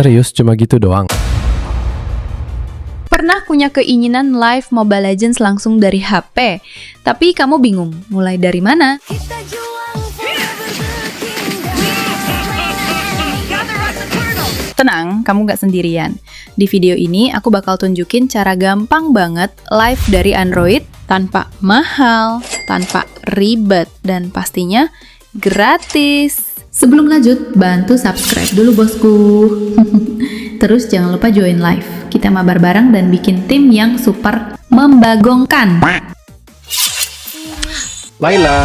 Serius cuma gitu doang? Pernah punya keinginan live Mobile Legends langsung dari HP, tapi kamu bingung mulai dari mana? Tenang, kamu gak sendirian. Di video ini aku bakal tunjukin cara gampang banget live dari Android tanpa mahal, tanpa ribet, dan pastinya gratis. Sebelum lanjut, bantu subscribe dulu bosku. Terus jangan lupa join live. Kita mabar bareng dan bikin tim yang super membagongkan. Laila,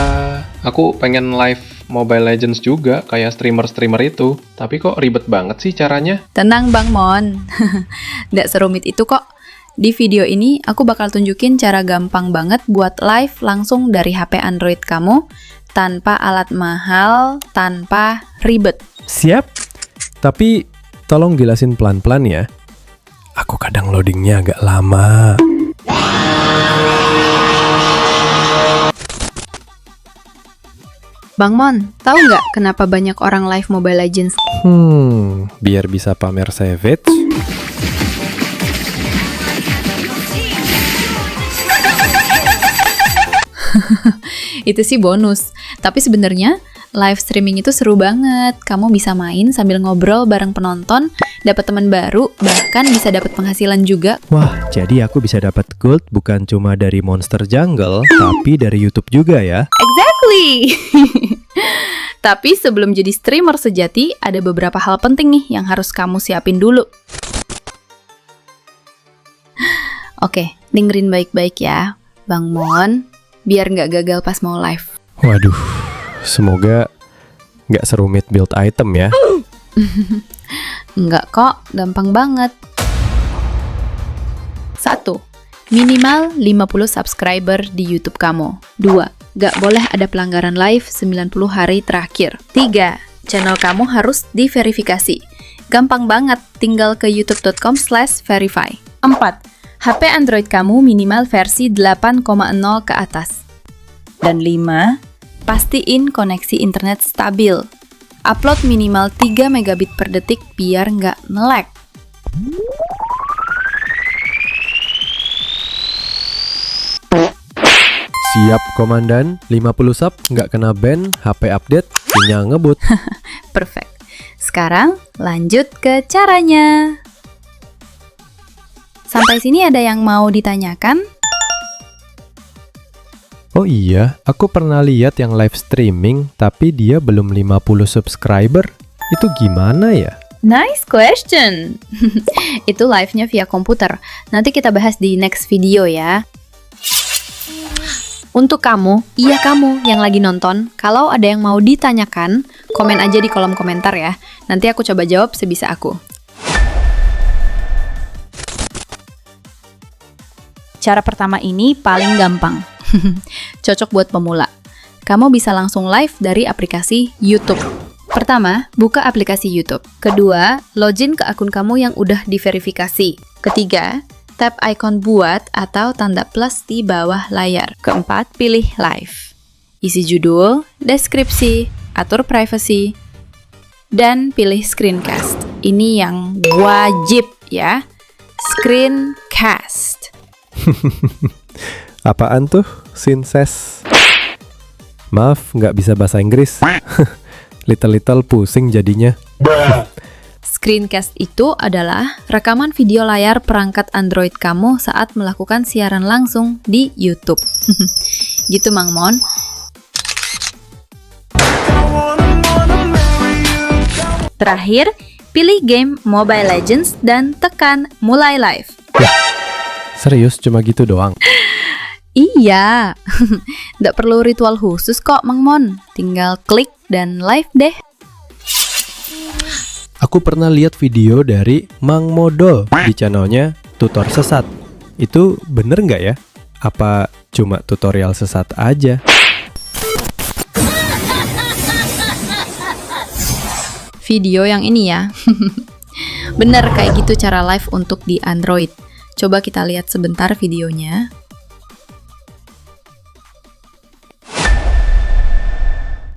aku pengen live Mobile Legends juga kayak streamer-streamer itu. Tapi kok ribet banget sih caranya? Tenang Bang Mon, nggak serumit itu kok. Di video ini aku bakal tunjukin cara gampang banget buat live langsung dari HP Android kamu tanpa alat mahal, tanpa ribet. Siap. Tapi tolong jelasin pelan-pelan ya. Aku kadang loadingnya agak lama. Bang Mon, tahu nggak kenapa banyak orang live Mobile Legends? Biar bisa pamer savage. Itu sih bonus. Tapi sebenarnya live streaming itu seru banget. Kamu bisa main sambil ngobrol bareng penonton, dapat teman baru, bahkan bisa dapat penghasilan juga. Wah, jadi aku bisa dapat gold bukan cuma dari Monster Jungle, tapi dari YouTube juga ya? Exactly. Tapi sebelum jadi streamer sejati, ada beberapa hal penting nih yang harus kamu siapin dulu. Oke, dengerin baik-baik ya, Bang Mon, biar nggak gagal pas mau live. Waduh, semoga nggak serumit build item ya. Nggak kok, gampang banget. 1. Minimal 50 subscriber di YouTube kamu. 2. Nggak boleh ada pelanggaran live 90 hari terakhir. 3. Channel kamu harus diverifikasi. Gampang banget, tinggal ke youtube.com/verify. 4. HP Android kamu minimal versi 8,0 ke atas. Dan 5. Pastiin koneksi internet stabil. Upload minimal 3 megabit per detik biar nggak nge-lag. Siap komandan, 50 sub, nggak kena ban, HP update, sinyal ngebut. Perfect. Sekarang lanjut ke caranya. Sampai sini ada yang mau ditanyakan? Oh iya, aku pernah lihat yang live streaming, tapi dia belum 50 subscriber. Itu gimana ya? Nice question. Itu live-nya via komputer. Nanti kita bahas di next video ya. Untuk kamu, iya kamu yang lagi nonton, kalau ada yang mau ditanyakan, komen aja di kolom komentar ya. Nanti aku coba jawab sebisa aku. Cara pertama ini paling gampang. Cocok buat pemula. Kamu bisa langsung live dari aplikasi YouTube. Pertama, buka aplikasi YouTube. Kedua, login ke akun kamu yang udah diverifikasi. Ketiga, tap icon buat atau tanda plus di bawah layar. Keempat, pilih live. Isi judul, deskripsi, atur privacy, dan pilih screencast. Ini yang wajib ya. Screencast. Apaan tuh? Sinses. Maaf, nggak bisa bahasa Inggris. Little pusing jadinya. Screencast itu adalah rekaman video layar perangkat Android kamu saat melakukan siaran langsung di YouTube. Gitu Mang Mon. Terakhir, pilih game Mobile Legends dan tekan mulai live. Serius cuma gitu doang? Iya, nggak perlu ritual khusus kok Mang Mon. Tinggal klik dan live deh. Aku pernah lihat video dari Mang Modol di channelnya Tutor Sesat. Itu bener nggak ya? Apa cuma tutorial sesat aja? Video yang ini ya. Bener kayak gitu cara live untuk di Android. Coba kita lihat sebentar videonya.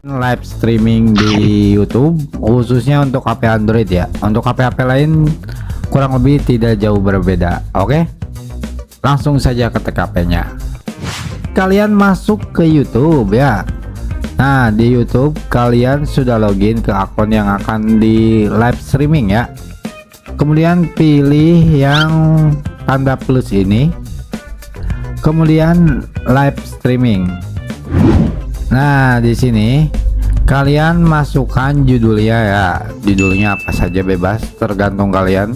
live streaming di YouTube khususnya untuk HP Android ya. Untuk HP-HP lain kurang lebih tidak jauh berbeda. Oke, langsung saja ke TKP-nya. Kalian masuk ke YouTube ya. Nah, di YouTube kalian sudah login ke akun yang akan di live streaming ya. Kemudian pilih yang tanda plus ini. Kemudian live streaming. Nah, di sini kalian masukkan judulnya ya. Judulnya apa saja bebas, tergantung kalian.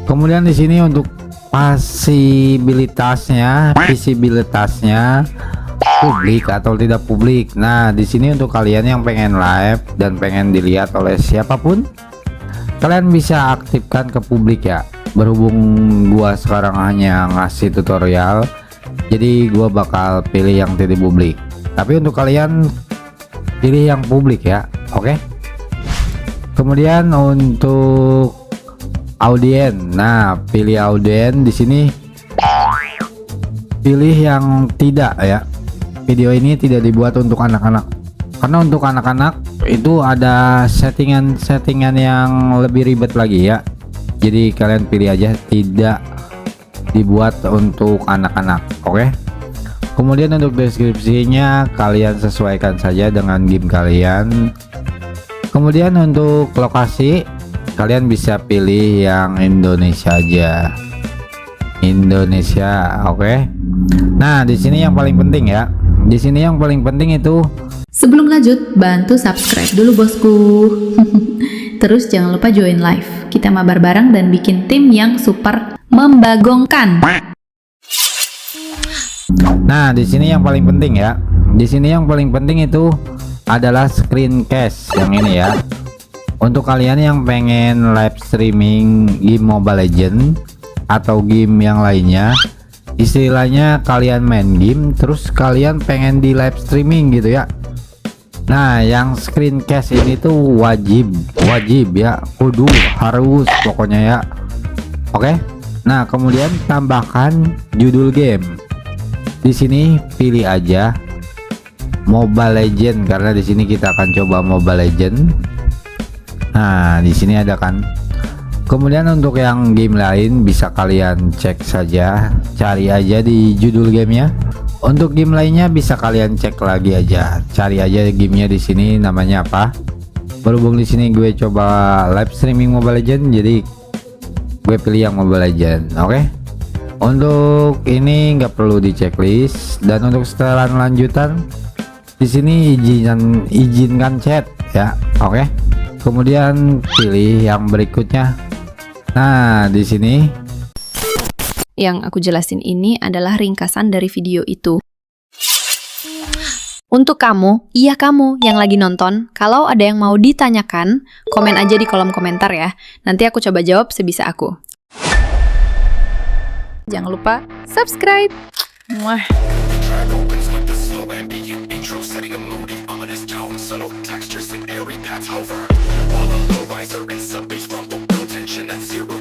Kemudian di sini untuk visibilitasnya publik atau tidak publik. Nah, di sini untuk kalian yang pengen live dan pengen dilihat oleh siapapun, kalian bisa aktifkan ke publik ya. Berhubung gua sekarang hanya ngasih tutorial, jadi gua bakal pilih yang tidak publik. Tapi untuk kalian pilih yang publik ya. Oke. Kemudian untuk audien. Nah, pilih audien di sini. Pilih yang tidak ya. Video ini tidak dibuat untuk anak-anak. Karena untuk anak-anak itu ada settingan yang lebih ribet lagi ya. Jadi kalian pilih aja tidak dibuat untuk anak-anak. Oke. Kemudian untuk deskripsinya kalian sesuaikan saja dengan game kalian. Kemudian untuk lokasi kalian bisa pilih yang Indonesia aja. Indonesia, oke. Nah, di sini yang paling penting ya. Di sini yang paling penting itu Sebelum lanjut, bantu subscribe dulu bosku. Terus jangan lupa join live. Kita mabar bareng dan bikin tim yang super membagongkan. Nah, di sini yang paling penting ya. Di sini yang paling penting itu adalah screencast yang ini ya. Untuk kalian yang pengen live streaming game Mobile Legends atau game yang lainnya, istilahnya kalian main game terus kalian pengen di live streaming gitu ya. Nah, yang screencast ini tuh wajib ya, kudu harus pokoknya ya. Oke. Nah, kemudian tambahkan judul game. Di sini pilih aja Mobile Legend karena di sini kita akan coba Mobile Legend. Nah, di sini ada kan. Kemudian untuk yang game lain bisa kalian cek saja, cari aja di judul gamenya. Untuk game lainnya bisa kalian cek lagi aja, cari aja gamenya di sini namanya apa. Berhubung di sini gue coba live streaming Mobile Legends, jadi gue pilih yang Mobile Legends. Oke. Untuk ini nggak perlu di checklist dan untuk setelan lanjutan di sini izinkan chat ya. Oke. Kemudian pilih yang berikutnya. Nah, di sini Yang aku jelasin ini adalah ringkasan dari video itu. Untuk kamu, iya kamu yang lagi nonton, kalau ada yang mau ditanyakan, komen aja di kolom komentar ya. Nanti aku coba jawab sebisa aku. Jangan lupa subscribe. Muah. Textures and airy paths hover. All the low riser and sub bass rumble, no tension and zero